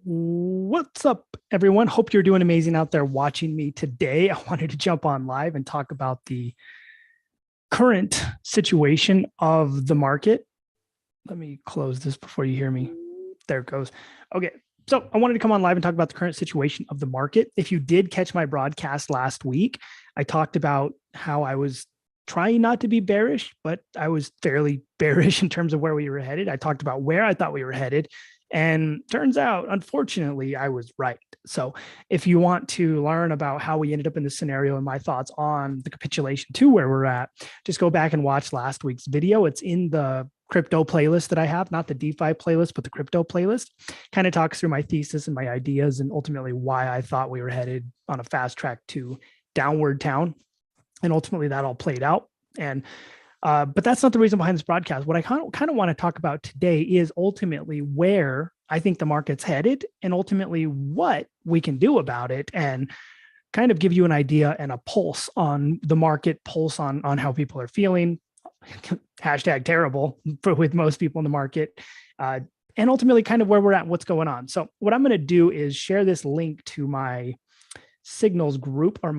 What's up, everyone? Hope you're doing amazing out there watching me today. I wanted to jump on live and talk about the current situation of the market. Let me close this before you hear me. There it goes. Okay. So I wanted to come on live and talk about the current situation of the market. If you did catch my broadcast last week, I talked about how I was trying not to be bearish, but I was fairly bearish in terms of where we were headed. I talked about where I thought we were headed. And turns out, unfortunately, I was right. So if you want to learn about how we ended up in this scenario and my thoughts on the capitulation to where we're at, just go back and watch last week's video. It's in the crypto playlist that I have, not the DeFi playlist, but the crypto playlist. Kind of talks through my thesis and my ideas and ultimately why I thought we were headed on a fast track to downward town. And ultimately that all played out. And but that's not the reason behind this broadcast. What I kind of want to talk about today is ultimately where I think the market's headed and ultimately what we can do about it and kind of give you an idea and a pulse on the market, pulse on how people are feeling. Hashtag terrible with most people in the market. And ultimately kind of where we're at, what's going on. So what I'm going to do is share this link to my signals group or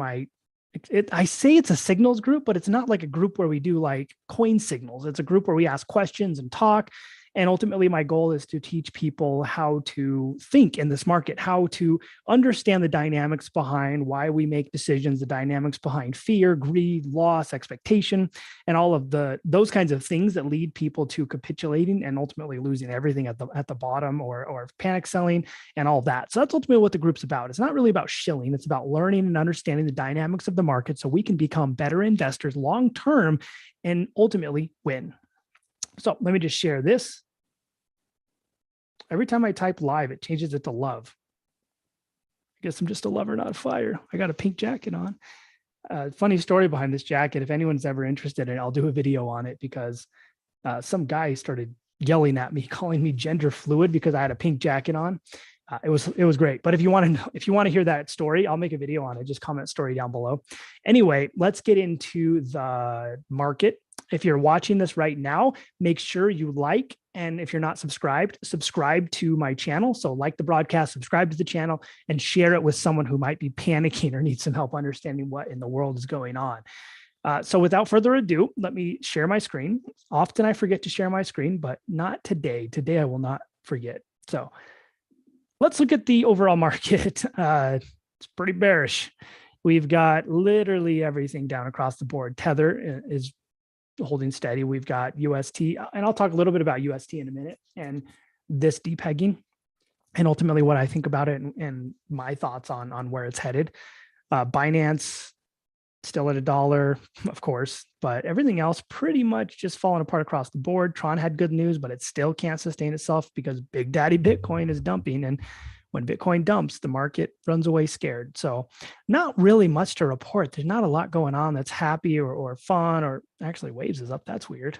I say it's a signals group, but it's not like a group where we do like coin signals. It's a group where we ask questions and talk. And ultimately, my goal is to teach people how to think in this market, how to understand the dynamics behind why we make decisions, the dynamics behind fear, greed, loss, expectation, and all of those kinds of things that lead people to capitulating and ultimately losing everything at the bottom or panic selling and all that. So that's ultimately what the group's about. It's not really about shilling. It's about learning and understanding the dynamics of the market so we can become better investors long term and ultimately win. So let me just share this. Every time I type live, it changes it to love. I guess I'm just a lover, not a fire. I got a pink jacket on. Funny story behind this jacket. If anyone's ever interested in it, I'll do a video on it because some guy started yelling at me, calling me gender fluid because I had a pink jacket on. It was great. But if you want to hear that story, I'll make a video on it. Just comment story down below. Anyway, let's get into the market. If you're watching this right now, make sure you like, and if you're not subscribed, subscribe to my channel. So like the broadcast, subscribe to the channel, and share it with someone who might be panicking or needs some help understanding what in the world is going on. So without further ado, let me share my screen. Often I forget to share my screen, but not today. Today I will not forget. So let's look at the overall market. It's pretty bearish. We've got literally everything down across the board. Tether is holding steady. We've got UST, and I'll talk a little bit about UST in a minute, and this depegging, and ultimately what I think about it and my thoughts on where it's headed. Binance still at $1, of course, but everything else pretty much just falling apart across the board. Tron had good news, but it still can't sustain itself because Big Daddy Bitcoin is dumping, and when Bitcoin dumps, the market runs away scared. So not really much to report. There's not a lot going on that's happy or fun, or actually Waves is up. That's weird.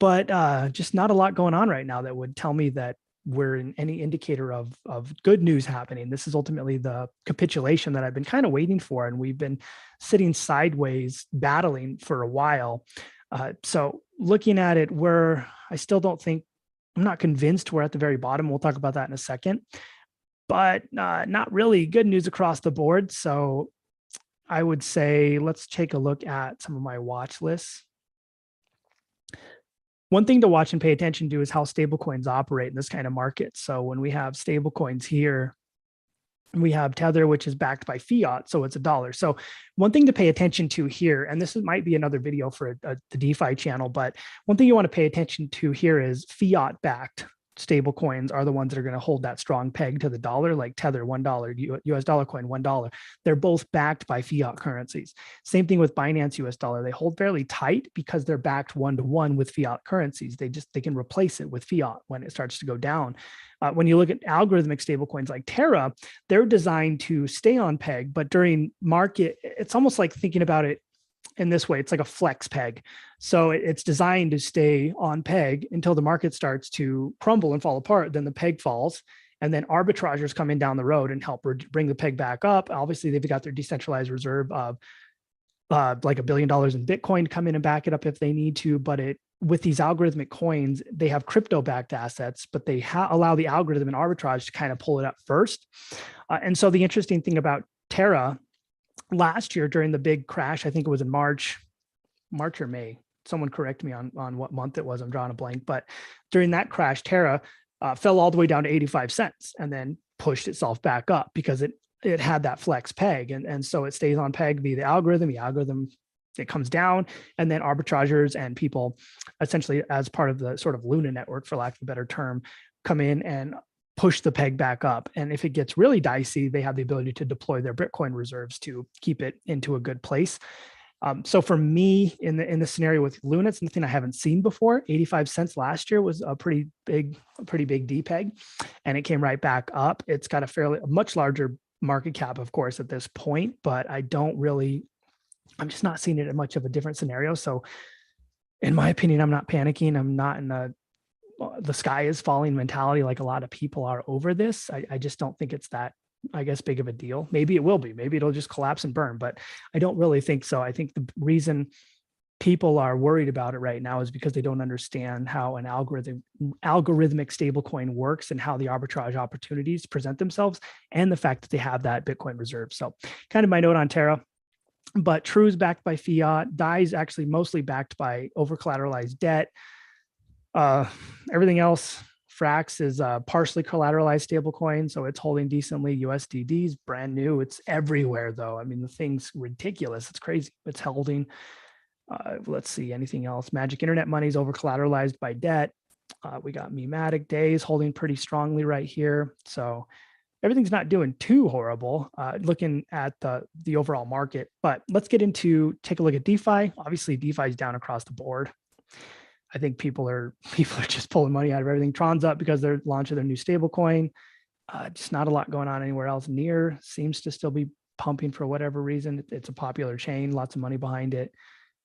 But just not a lot going on right now that would tell me that we're in any indicator of good news happening. This is ultimately the capitulation that I've been kind of waiting for. And we've been sitting sideways battling for a while. So looking at it, I still don't think, I'm not convinced we're at the very bottom. We'll talk about that in a second. But not really good news across the board. So I would say, let's take a look at some of my watch lists. One thing to watch and pay attention to is how stablecoins operate in this kind of market. So when we have stablecoins here, we have Tether, which is backed by fiat, so it's $1. So one thing to pay attention to here, and this might be another video for the DeFi channel, but one thing you want to pay attention to here is fiat-backed stable coins are the ones that are going to hold that strong peg to the dollar, like Tether, $1, US dollar coin, $1. They're both backed by fiat currencies. Same thing with Binance US dollar. They hold fairly tight because they're backed 1-to-1 with fiat currencies. They can replace it with fiat when it starts to go down. When you look at algorithmic stablecoins like Terra, they're designed to stay on peg, but during market, it's almost like thinking about it in this way. It's like a flex peg. So it's designed to stay on peg until the market starts to crumble and fall apart. Then the peg falls, and then arbitrageurs come in down the road and help bring the peg back up. Obviously, they've got their decentralized reserve of like $1 billion in Bitcoin to come in and back it up if they need to, but it with these algorithmic coins, they have crypto-backed assets, but they allow the algorithm and arbitrage to kind of pull it up first. And so the interesting thing about Terra last year during the big crash, I think it was in March or May. Someone correct me on what month it was. I'm drawing a blank. But during that crash, Terra fell all the way down to 85 cents and then pushed itself back up because it had that flex peg. And so it stays on peg via the algorithm. The algorithm, it comes down, and then arbitrageurs and people essentially as part of the sort of Luna network, for lack of a better term, come in and push the peg back up. And if it gets really dicey, they have the ability to deploy their Bitcoin reserves to keep it into a good place. So for me, in the scenario with Luna, it's nothing I haven't seen before. 85 cents last year was a pretty big DPEG, and it came right back up. It's got a much larger market cap, of course, at this point, but I'm just not seeing it in much of a different scenario. So in my opinion, I'm not panicking. I'm not in the sky is falling mentality like a lot of people are over this. I just don't think it's that, I guess, big of a deal. Maybe it will be. Maybe it'll just collapse and burn, but I don't really think so. I think the reason people are worried about it right now is because they don't understand how an algorithmic stablecoin works and how the arbitrage opportunities present themselves, and the fact that they have that Bitcoin reserve. So kind of my note on Terra. But True's backed by fiat. DAI is actually mostly backed by over-collateralized debt. Everything else, Frax is a partially collateralized stablecoin, so it's holding decently. USDD is brand new. It's everywhere, though. I mean, the thing's ridiculous. It's crazy. It's holding. Let's see, anything else? Magic Internet Money is over-collateralized by debt. We got Mematic Days holding pretty strongly right here. So everything's not doing too horrible looking at the overall market. But let's take a look at DeFi. Obviously, DeFi is down across the board. I think people are just pulling money out of everything. Tron's up because they're launching their new stable coin. Just not a lot going on anywhere else. Near seems to still be pumping for whatever reason. It's a popular chain, lots of money behind it,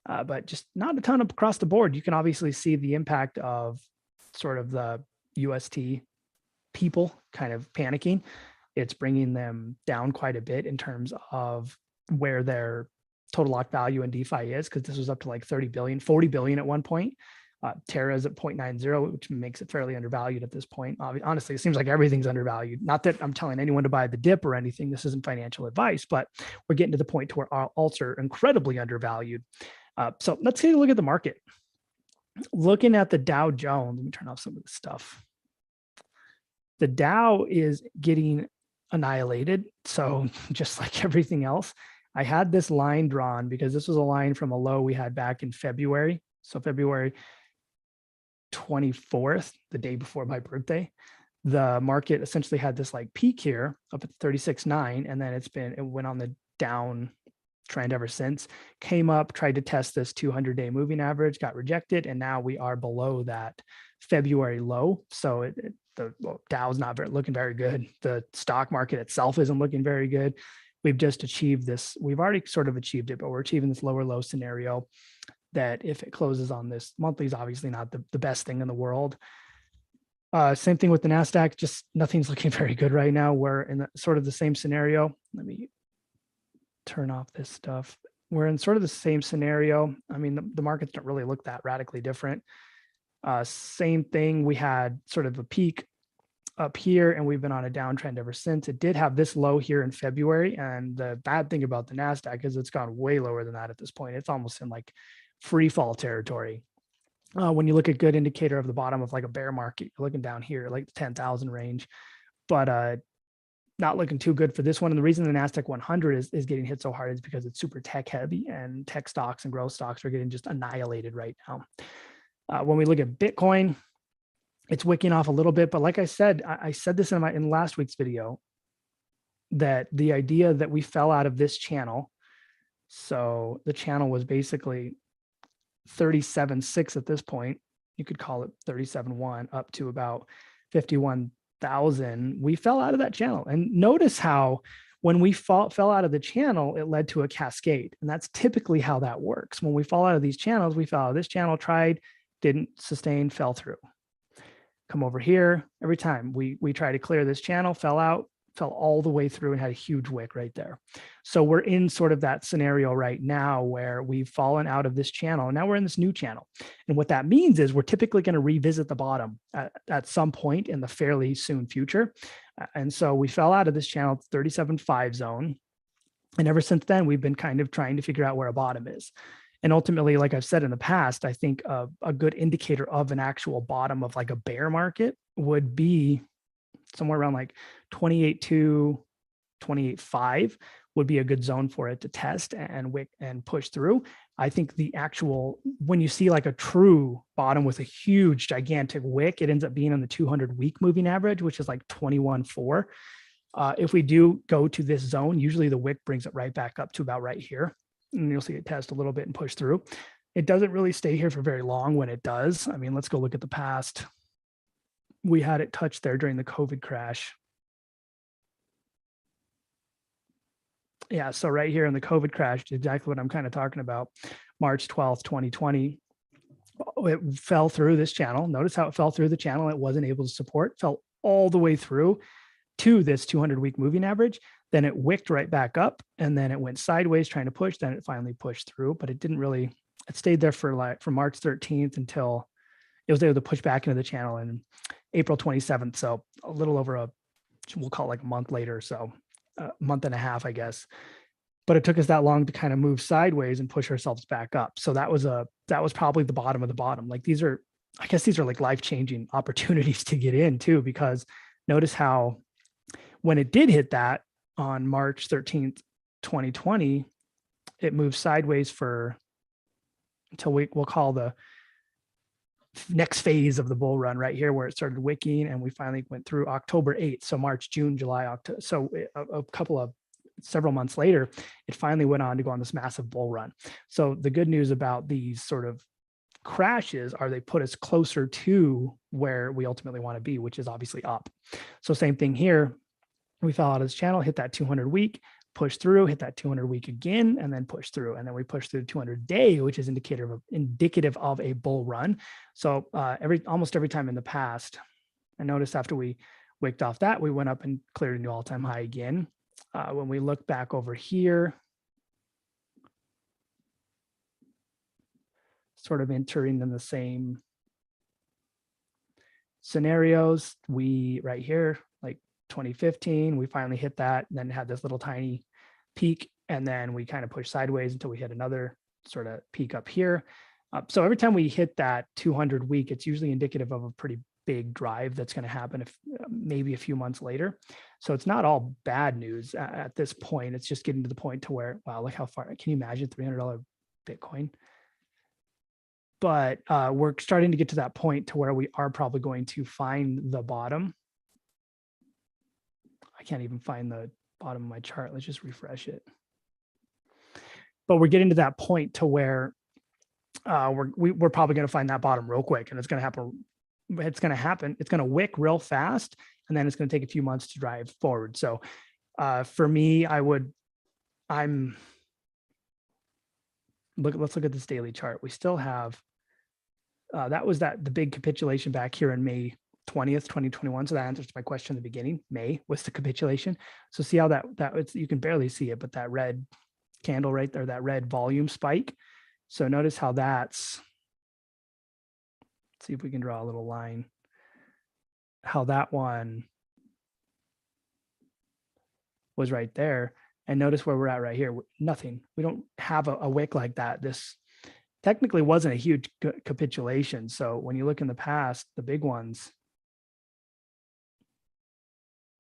but just not a ton across the board. You can obviously see the impact of sort of the UST people kind of panicking. It's bringing them down quite a bit in terms of where their total locked value in DeFi is, because this was up to like 30 billion, 40 billion at one point. Terra is at 0.90, which makes it fairly undervalued at this point. Honestly, it seems like everything's undervalued. Not that I'm telling anyone to buy the dip or anything. This isn't financial advice, but we're getting to the point to where our alts are incredibly undervalued. So let's take a look at the market. Looking at the Dow Jones, let me turn off some of this stuff. The Dow is getting annihilated. So just like everything else, I had this line drawn because this was a line from a low we had back in February. So February 24th, the day before my birthday, the market essentially had this like peak here up at 36.9, and then it went on the down trend ever since. Came up, tried to test this 200-day moving average, got rejected, and now we are below that February low. So the Dow's not looking very good. The stock market itself isn't looking very good. We've just achieved this. We've already sort of achieved it, but we're achieving this lower low scenario that if it closes on this monthly is obviously not the best thing in the world. Same thing with the Nasdaq, just nothing's looking very good right now. We're in sort of the same scenario. Let me turn off this stuff. We're in sort of the same scenario. I mean, the markets don't really look that radically different. Same thing, we had sort of a peak up here and we've been on a downtrend ever since. It did have this low here in February. And the bad thing about the Nasdaq is it's gone way lower than that at this point. It's almost in like free fall territory. When you look at good indicator of the bottom of like a bear market, you're looking down here, like the 10,000 range, but not looking too good for this one. And the reason the Nasdaq 100 is getting hit so hard is because it's super tech heavy, and tech stocks and growth stocks are getting just annihilated right now. When we look at Bitcoin, it's wicking off a little bit, but like I said this in last week's video, that the idea that we fell out of this channel. So the channel was basically 37.6 at this point. You could call it 37.1 up to about 51,000. We fell out of that channel, and notice how when we fell out of the channel, it led to a cascade, and that's typically how that works. When we fall out of these channels, we fell out of this channel, tried, didn't sustain, fell through. Come over here. Every time we try to clear this channel, fell out, fell all the way through and had a huge wick right there. So we're in sort of that scenario right now where we've fallen out of this channel and now we're in this new channel. And what that means is we're typically going to revisit the bottom at some point in the fairly soon future. And so we fell out of this channel 37.5 zone. And ever since then, we've been kind of trying to figure out where a bottom is. And ultimately, like I've said in the past, I think a good indicator of an actual bottom of like a bear market would be somewhere around like 28.2, 28.5 would be a good zone for it to test and wick and push through. I think the actual, when you see like a true bottom with a huge, gigantic wick, it ends up being on the 200-week moving average, which is like 21.4. If we do go to this zone, usually the wick brings it right back up to about right here. And you'll see it test a little bit and push through. It doesn't really stay here for very long when it does. I mean, let's go look at the past. We had it touch there during the COVID crash. Yeah, so right here in the COVID crash, exactly what I'm kind of talking about, March 12th, 2020, it fell through this channel. Notice how it fell through the channel. It wasn't able to support, fell all the way through to this 200-week moving average. Then it wicked right back up and then it went sideways trying to push. Then it finally pushed through, but it didn't really, it stayed there for like from March 13th until it was able to push back into the channel in April 27th. So a little over we'll call it like a month later. So a month and a half, I guess. But it took us that long to kind of move sideways and push ourselves back up. So that was probably the bottom of the bottom. Like I guess these are like life-changing opportunities to get in too, because notice how when it did hit that on March 13th, 2020, it moved sideways until we'll call the next phase of the bull run right here, where it started wicking and we finally went through October 8th. So March, June, July, October. So several months later, it finally went on to go on this massive bull run. So the good news about these sort of crashes are they put us closer to where we ultimately want to be, which is obviously up. So same thing here. We fell out of this channel, hit that 200-week, push through, hit that 200-week again, and then push through. And then we push through the 200-day, which is indicative of a bull run. So almost every time in the past, I noticed after we wicked off that, we went up and cleared a new all-time high again. When we look back over here, sort of entering in the same scenarios, right here, like 2015, we finally hit that, and then had this little tiny peak, and then we kind of pushed sideways until we hit another sort of peak up here. So every time we hit that 200-week, it's usually indicative of a pretty big drive that's going to happen maybe a few months later. So it's not all bad news at this point. It's just getting to the point to where, wow, look how far. Can you imagine $300 Bitcoin? But we're starting to get to that point to where we are probably going to find the bottom. I can't even find the bottom of my chart. Let's just refresh it. But we're getting to that point to where we're probably going to find that bottom real quick, and it's going to happen. It's going to wick real fast, and then it's going to take a few months to drive forward. So for me, let's look at this daily chart. We still have, that was the big capitulation back here in May 20th, 2021. So that answers my question in the beginning. May was the capitulation. So see how you can barely see it, but that red candle right there, that red volume spike. So notice how let's see if we can draw a little line, how that one was right there. And notice where we're at right here. Nothing. We don't have a wick like that. This technically wasn't a huge capitulation. So when you look in the past, the big ones,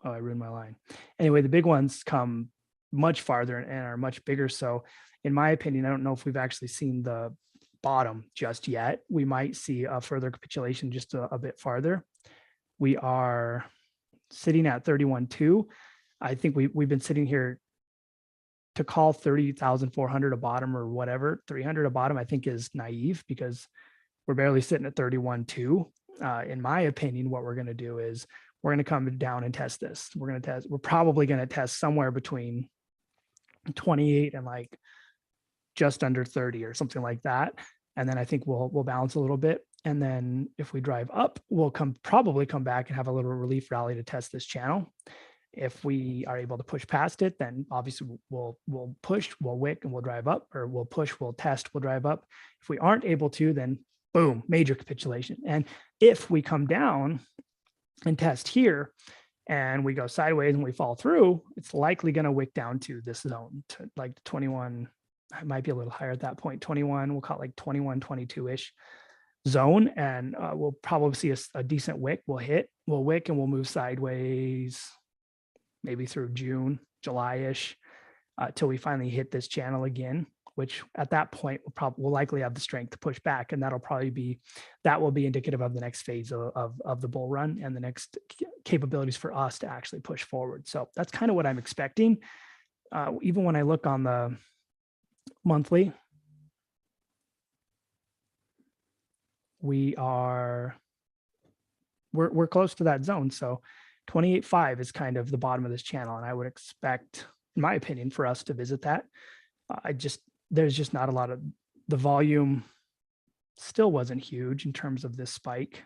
oh, I ruined my line. Anyway, the big ones come much farther and are much bigger. So in my opinion, I don't know if we've actually seen the bottom just yet. We might see a further capitulation just a bit farther. We are sitting at 31.2. I think we've been sitting here to call 30,400 a bottom or whatever, 300 a bottom, I think is naive, because we're barely sitting at 31.2. In my opinion, what we're going to do is we're going to come down and test this. We're probably going to test somewhere between 28 and like just under 30 or something like that. And then I think we'll bounce a little bit. And then if we drive up, we'll probably come back and have a little relief rally to test this channel. If we are able to push past it, then obviously we'll push, we'll wick, and we'll drive up, or we'll push, we'll test, we'll drive up. If we aren't able to, then boom, major capitulation. And if we come down and test here and we go sideways and we fall through, it's likely going to wick down to this zone, to like 21. It might be a little higher at that point, 21, we'll call it like 21, 22-ish zone. And we'll probably see a decent wick. We'll wick and we'll move sideways, maybe through June, July-ish, till we finally hit this channel again, which at that point we'll likely have the strength to push back. And that will be indicative of the next phase of the bull run and the next capabilities for us to actually push forward. So that's kind of what I'm expecting. Even when I look on the monthly, we're close to that zone. So 28.5 is kind of the bottom of this channel. And I would expect, in my opinion, for us to visit that. There's just not a lot of, the volume still wasn't huge in terms of this spike.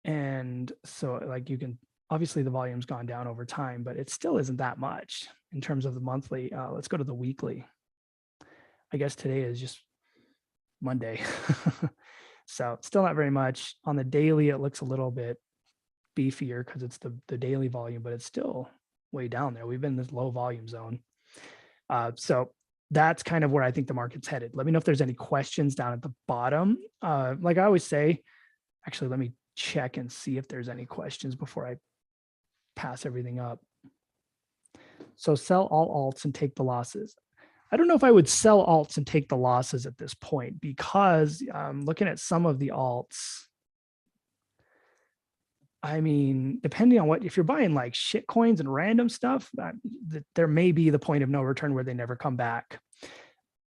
And so like you can, obviously the volume's gone down over time, but it still isn't that much in terms of the monthly. Let's go to the weekly. I guess today is just Monday. So still not very much. On the daily, it looks a little bit beefier because it's the daily volume, but it's still way down there. We've been in this low volume zone. So that's kind of where I think the market's headed. Let me know if there's any questions down at the bottom. Like I always say, actually, let me check and see if there's any questions before I pass everything up. So sell all alts and take the losses. I don't know if I would sell alts and take the losses at this point, because looking at some of the alts, I mean, depending on if you're buying like shit coins and random stuff, there may be the point of no return where they never come back.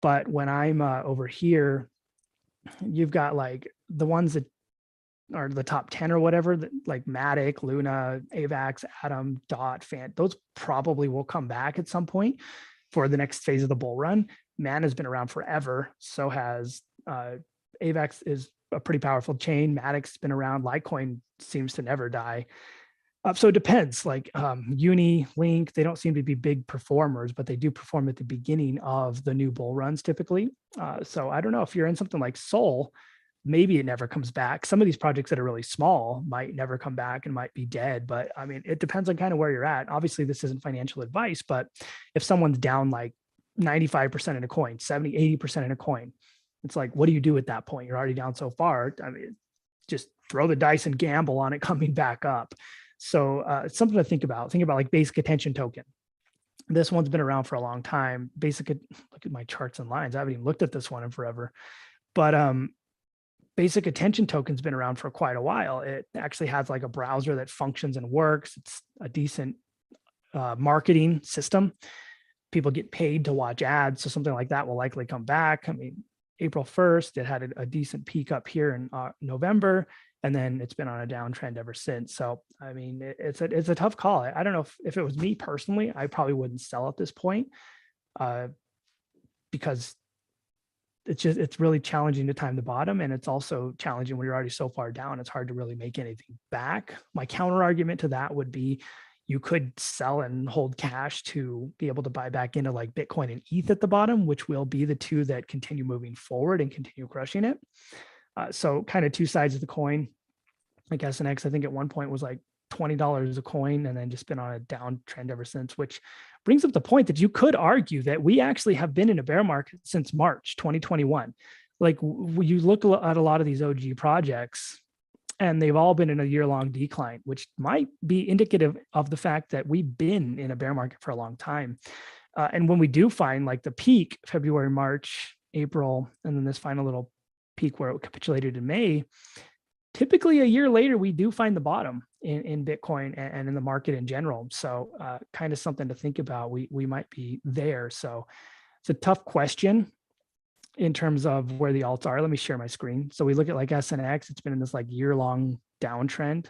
But when I'm over here, you've got like the ones that are the top 10 or whatever, like Matic, Luna, AVAX, Atom, DOT, Fan, those probably will come back at some point for the next phase of the bull run. Man has been around forever. So has AVAX is a pretty powerful chain. Matic's been around. Litecoin seems to never die. So it depends. Like Uni, Link, they don't seem to be big performers, but they do perform at the beginning of the new bull runs typically. So I don't know if you're in something like Sol, maybe it never comes back. Some of these projects that are really small might never come back and might be dead. But I mean, it depends on kind of where you're at. Obviously, this isn't financial advice, but if someone's down like 95% in a coin, 70, 80% in a coin, it's like, what do you do at that point? You're already down so far. I mean, just throw the dice and gamble on it coming back up. So it's something to think about. Think about like basic attention token. This one's been around for a long time. Look at my charts and lines. I haven't even looked at this one in forever. But basic attention token's been around for quite a while. It actually has like a browser that functions and works. It's a decent marketing system. People get paid to watch ads. So something like that will likely come back. I mean, April 1st, it had a decent peak up here in November, and then it's been on a downtrend ever since. So, I mean, it's a tough call. I don't know if it was me personally, I probably wouldn't sell at this point because it's really challenging to time the bottom. And it's also challenging when you're already so far down, it's hard to really make anything back. My counter argument to that would be you could sell and hold cash to be able to buy back into like Bitcoin and ETH at the bottom, which will be the two that continue moving forward and continue crushing it. So kind of two sides of the coin. Like SNX, I think at one point was like $20 a coin and then just been on a downtrend ever since, which brings up the point that you could argue that we actually have been in a bear market since March 2021. Like you look at a lot of these OG projects and they've all been in a year-long decline, which might be indicative of the fact that we've been in a bear market for a long time. And when we do find like the peak, February, March, April, and then this final little peak where it capitulated in May, typically a year later, we do find the bottom in Bitcoin and in the market in general. So kind of something to think about. We might be there. So it's a tough question in terms of where the alts are. Let me share my screen. So we look at like SNX, it's been in this like year-long downtrend.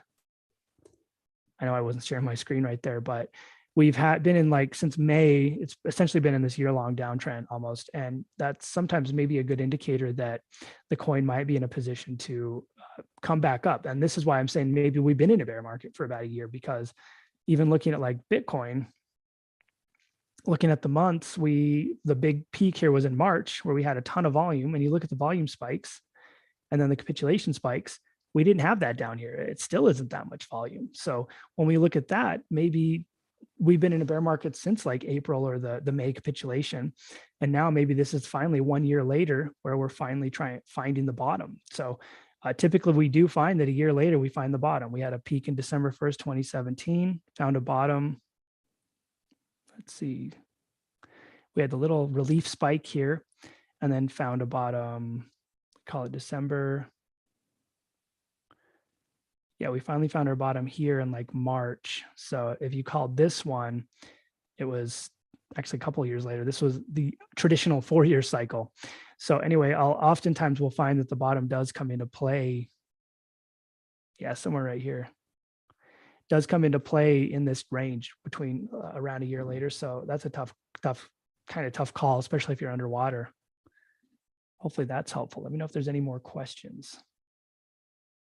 I know I wasn't sharing my screen right there, but we've been in like since May, it's essentially been in this year-long downtrend almost. And that's sometimes maybe a good indicator that the coin might be in a position to come back up. And this is why I'm saying maybe we've been in a bear market for about a year, because even looking at like Bitcoin, looking at the months, the big peak here was in March where we had a ton of volume, and you look at the volume spikes and then the capitulation spikes, we didn't have that down here. It still isn't that much volume. So when we look at that, maybe we've been in a bear market since like April or the May capitulation. And now maybe this is finally 1 year later where we're finally finding the bottom. So typically we do find that a year later, we find the bottom. We had a peak in December 1st, 2017, found a bottom. Let's see. We had the little relief spike here and then found a bottom, call it December. Yeah, we finally found our bottom here in like March. So if you called this one, it was actually a couple of years later. This was the traditional 4-year cycle. So anyway, oftentimes we'll find that the bottom does come into play. Yeah, somewhere right here. Does come into play in this range between around a year later. So that's a tough call, especially if you're underwater. Hopefully that's helpful. Let me know if there's any more questions.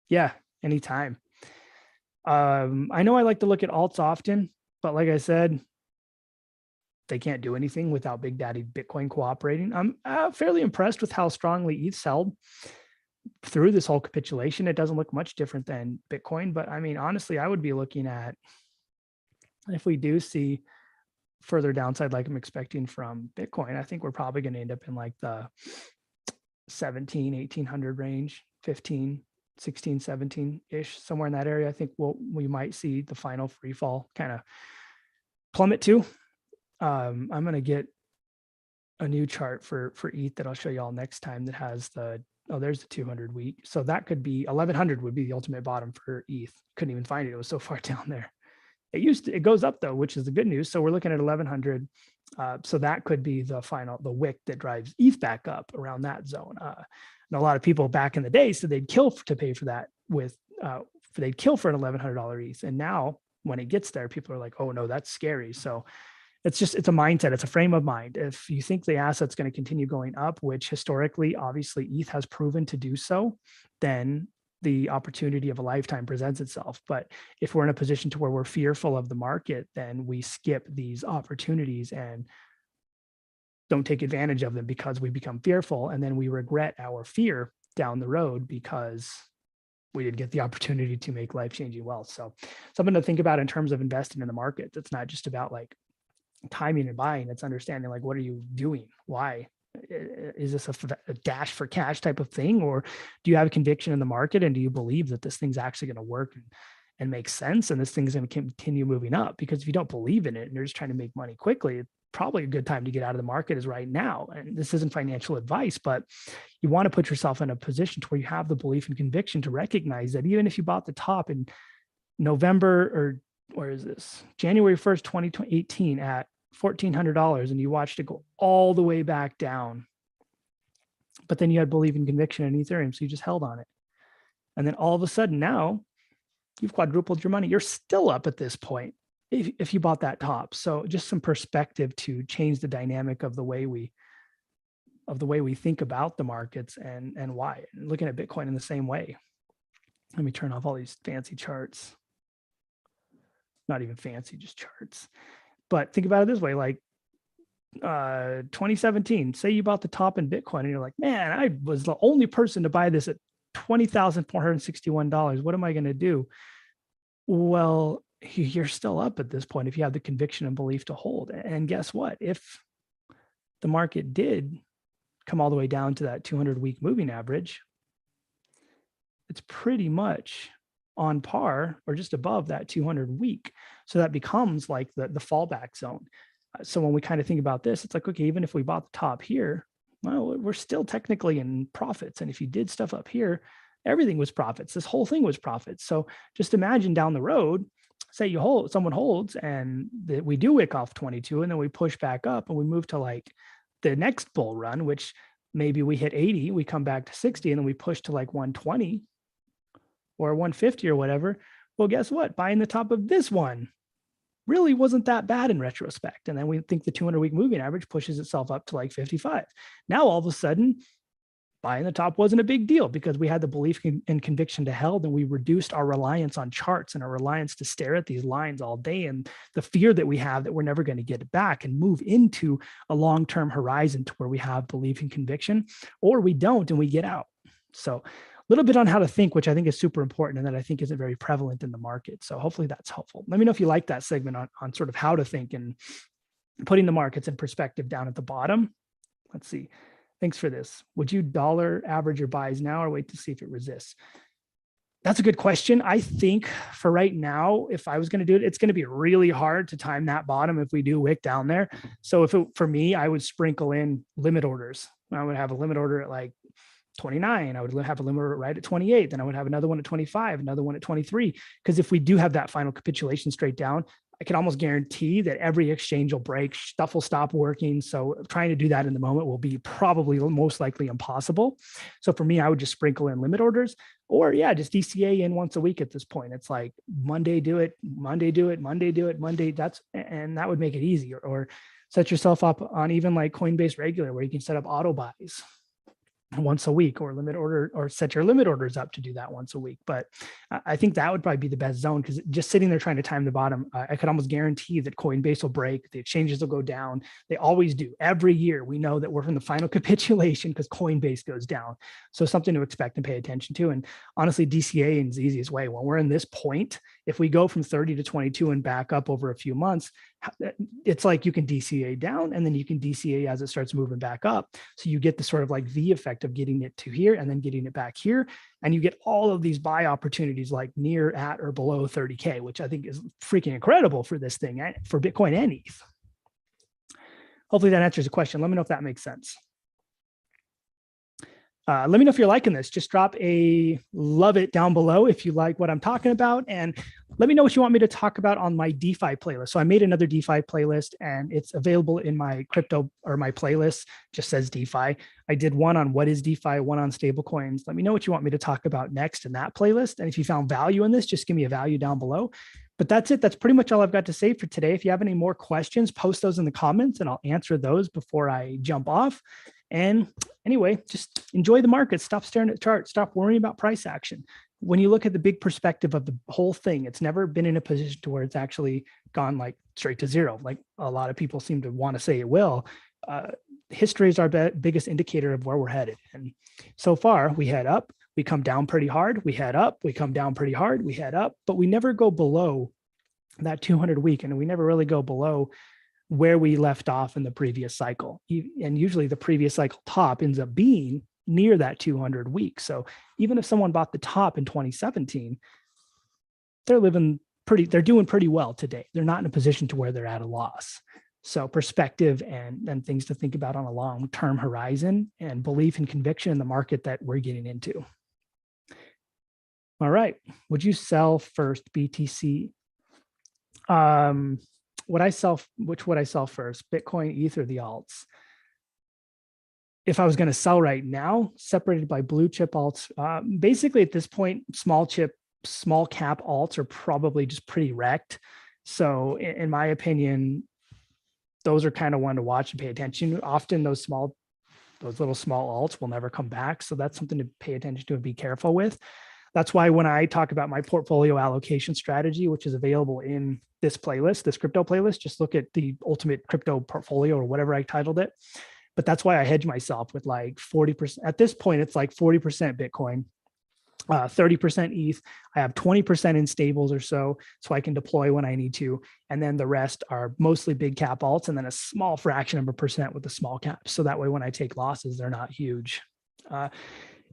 Yeah, anytime. I know I like to look at alts often, but like I said, they can't do anything without Big Daddy Bitcoin cooperating. I'm fairly impressed with how strongly ETH held through this whole capitulation. It doesn't look much different than Bitcoin, but I mean, honestly, I would be looking at, if we do see further downside like I'm expecting from Bitcoin, I think we're probably going to end up in like the 1800 range, 15, 16, 17-ish, somewhere in that area. I think we might see the final free fall kind of plummet to. I'm going to get a new chart for ETH that I'll show you all next time that has there's the 200 week. So that could be 1100 would be the ultimate bottom for ETH. Couldn't even find it. It was so far down there. It goes up though, which is the good news. So we're looking at 1100. So that could be the wick that drives ETH back up around that zone. And a lot of people back in the day said they'd kill to pay for that they'd kill for an $1,100 ETH. And now when it gets there, people are like, oh no, that's scary. So it's a mindset. It's a frame of mind. If you think the asset's going to continue going up, which historically, obviously ETH has proven to do so, then the opportunity of a lifetime presents itself. But if we're in a position to where we're fearful of the market, then we skip these opportunities and don't take advantage of them because we become fearful. And then we regret our fear down the road because we didn't get the opportunity to make life-changing wealth. So something to think about in terms of investing in the market. It's not just about like timing and buying. It's understanding like, what are you doing? Why? Is this a dash for cash type of thing? Or do you have conviction in the market? And do you believe that this thing's actually going to work and make sense? And this thing's going to continue moving up? Because if you don't believe in it and you're just trying to make money quickly, it's probably a good time to get out of the market is right now. And this isn't financial advice, but you want to put yourself in a position to where you have the belief and conviction to recognize that even if you bought the top in November or where is this? January 1st, 2018 at $1,400 and you watched it go all the way back down, but then you had belief and conviction in Ethereum. So you just held on it. And then all of a sudden now you've quadrupled your money. You're still up at this point if you bought that top. So just some perspective to change the dynamic of the way we think about the markets and why. And looking at Bitcoin in the same way. Let me turn off all these fancy charts. Not even fancy, just charts. But think about it this way, like 2017, say you bought the top in Bitcoin and you're like, man, I was the only person to buy this at $20,461. What am I going to do? Well, you're still up at this point if you have the conviction and belief to hold. And guess what? If the market did come all the way down to that 200-week moving average, it's pretty much on par or just above that 200-week. So that becomes like the fallback zone. So when we kind of think about this, it's like, okay, even if we bought the top here, well, we're still technically in profits. And if you did stuff up here, everything was profits. This whole thing was profits. So just imagine down the road, say someone holds and we do wick off 22 and then we push back up and we move to like the next bull run, which maybe we hit 80, we come back to 60 and then we push to like 120 or 150 or whatever. Well, guess what? Buying the top of this one really wasn't that bad in retrospect. And then we think the 200-week moving average pushes itself up to like 55. Now, all of a sudden, buying the top wasn't a big deal because we had the belief and conviction to held, and we reduced our reliance on charts and our reliance to stare at these lines all day, and the fear that we have that we're never going to get it back, and move into a long-term horizon to where we have belief and conviction, or we don't and we get out. So a little bit on how to think, which I think is super important and that I think isn't very prevalent in the market. So hopefully that's helpful. Let me know if you like that segment on sort of how to think and putting the markets in perspective down at the bottom. Let's see. Thanks for this. Would you dollar average your buys now or wait to see if it resists? That's a good question. I think for right now, if I was going to do it, it's going to be really hard to time that bottom if we do wick down there. So for me, I would sprinkle in limit orders. I would have a limit order at like 29. I would have a limit order right at 28. Then I would have another one at 25, another one at 23. Because if we do have that final capitulation straight down, I can almost guarantee that every exchange will break, stuff will stop working. So trying to do that in the moment will be probably most likely impossible. So for me, I would just sprinkle in limit orders, or just DCA in once a week at this point. It's like Monday, do it, Monday, do it, Monday, do it, Monday. And that would make it easier. Or set yourself up on even like Coinbase regular, where you can set up auto buys once a week, or limit order, or set your limit orders up to do that once a week. But I think that would probably be the best zone, because just sitting there trying to time the bottom, I could almost guarantee that Coinbase will break, the exchanges will go down. They always do. Every year we know that we're from the final capitulation because Coinbase goes down. So something to expect and pay attention to. And honestly, DCA is the easiest way. When we're in this point, if we go from 30 to 22 and back up over a few months, it's like you can DCA down and then you can DCA as it starts moving back up. So you get the sort of like V effect of getting it to here and then getting it back here. And you get all of these buy opportunities like near, at, or below 30K, which I think is freaking incredible for this thing, for Bitcoin and ETH. Hopefully that answers the question. Let me know if that makes sense. Let me know if you're liking this. Just drop a love it down below if you like what I'm talking about. And let me know what you want me to talk about on my DeFi playlist. So I made another DeFi playlist and it's available in my crypto, or my playlist just says DeFi. I did one on what is DeFi, one on stablecoins. Let me know what you want me to talk about next in that playlist. And if you found value in this, just give me a value down below. But that's it. That's pretty much all I've got to say for today. If you have any more questions, post those in the comments and I'll answer those before I jump off. And anyway, just enjoy the market. Stop staring at charts. Stop worrying about price action. When you look at the big perspective of the whole thing, it's never been in a position to where it's actually gone like straight to zero, like a lot of people seem to want to say it will. History is our biggest indicator of where we're headed. And so far, we head up, we come down pretty hard, we head up, we come down pretty hard, we head up, but we never go below that 200 week, and we never really go below where we left off in the previous cycle. And usually the previous cycle top ends up being near that 200 week. So even if someone bought the top in 2017, they're doing pretty well today. They're not in a position to where they're at a loss. So perspective and things to think about on a long-term horizon, and belief and conviction in the market that we're getting into. All right. Would you sell first, BTC? Which would I sell first, Bitcoin, ETH, or the alts? If I was going to sell right now, separated by blue chip alts, basically at this point, small cap alts are probably just pretty wrecked. So in my opinion, those are kind of one to watch and pay attention to. Often those little small alts will never come back. So that's something to pay attention to and be careful with. That's why when I talk about my portfolio allocation strategy, which is available in this playlist, this crypto playlist, just look at the ultimate crypto portfolio or whatever I titled it. But that's why I hedge myself with like 40%. At this point, it's like 40% Bitcoin, 30% ETH. I have 20% in stables or so I can deploy when I need to. And then the rest are mostly big cap alts, and then a small fraction of a percent with the small caps. So that way, when I take losses, they're not huge.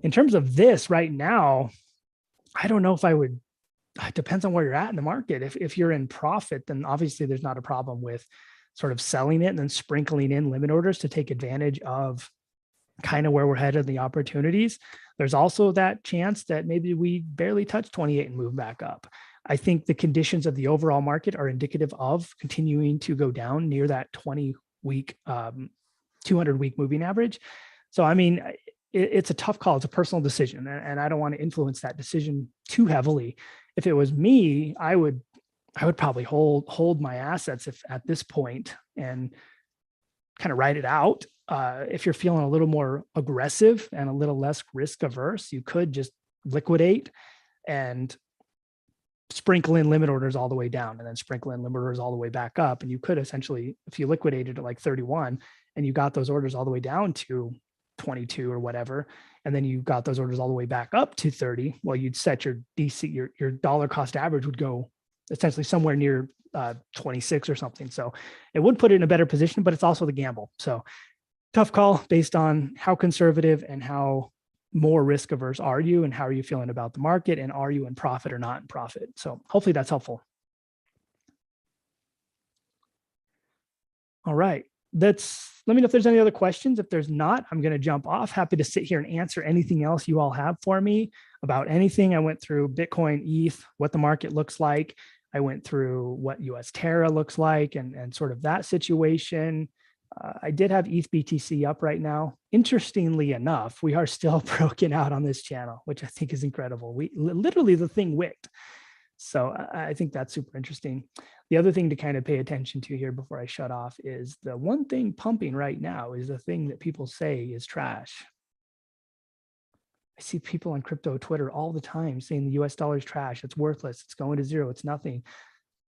In terms of this right now, I don't know if I would. It depends on where you're at in the market. If you're in profit, then obviously there's not a problem with sort of selling it and then sprinkling in limit orders to take advantage of kind of where we're headed, the opportunities. There's also that chance that maybe we barely touch 28 and move back up. I think the conditions of the overall market are indicative of continuing to go down near that 20-week, 200-week moving average. So, I mean, it's a tough call. It's a personal decision, and I don't want to influence that decision too heavily. If it was me, I would probably hold my assets if at this point and kind of ride it out. If you're feeling a little more aggressive and a little less risk averse, you could just liquidate and sprinkle in limit orders all the way down and then sprinkle in limit orders all the way back up. And you could essentially, if you liquidated at like 31 and you got those orders all the way down to 22 or whatever, and then you got those orders all the way back up to 30, well, you'd set your DC, your dollar cost average would go essentially somewhere near 26 or something. So it would put it in a better position, but it's also the gamble. So tough call based on how conservative and how more risk averse are you, and how are you feeling about the market, and are you in profit or not in profit? So hopefully that's helpful. All right. Let me know if there's any other questions. If there's not, I'm going to jump off. Happy to sit here and answer anything else you all have for me about anything. I went through Bitcoin, ETH, what the market looks like. I went through what US Terra looks like and sort of that situation. I did have ETH BTC up right now. Interestingly enough, we are still broken out on this channel, which I think is incredible. We literally, the thing wicked. So I think that's super interesting. The other thing to kind of pay attention to here before I shut off is the one thing pumping right now is the thing that people say is trash. I see people on crypto Twitter all the time saying the US dollar is trash. It's worthless. It's going to zero. It's nothing.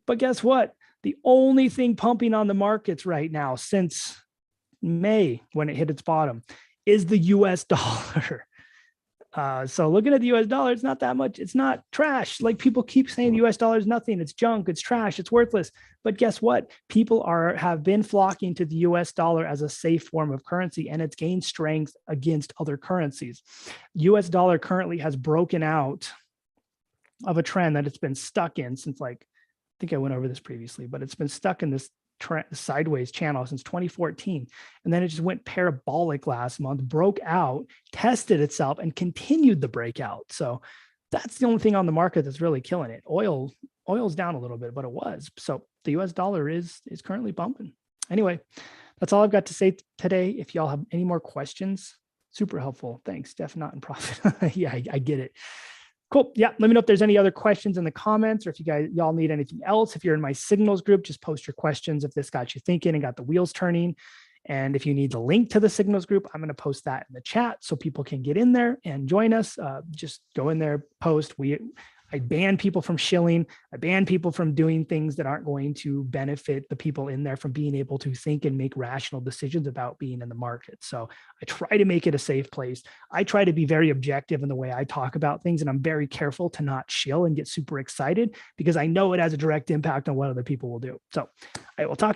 But guess what? The only thing pumping on the markets right now since May, when it hit its bottom, is the US dollar. So looking at the US dollar, it's not that much. It's not trash. Like people keep saying the US dollar is nothing. It's junk. It's trash. It's worthless. But guess what? People have been flocking to the US dollar as a safe form of currency, and it's gained strength against other currencies. US dollar currently has broken out of a trend that it's been stuck in since, like, I think I went over this previously, but it's been stuck in this sideways channel since 2014. And then it just went parabolic last month, broke out, tested itself, and continued the breakout. So that's the only thing on the market that's really killing it. Oil's down a little bit, but it was. So the US dollar is currently bumping. Anyway, that's all I've got to say today. If y'all have any more questions, super helpful. Thanks. Def not in profit. Yeah, I get it. Cool. Yeah. Let me know if there's any other questions in the comments, or if y'all need anything else. If you're in my signals group, just post your questions if this got you thinking and got the wheels turning. And if you need the link to the signals group, I'm going to post that in the chat so people can get in there and join us. Just go in there, post. I ban people from shilling. I ban people from doing things that aren't going to benefit the people in there from being able to think and make rational decisions about being in the market. So I try to make it a safe place. I try to be very objective in the way I talk about things, and I'm very careful to not shill and get super excited because I know it has a direct impact on what other people will do. So I will talk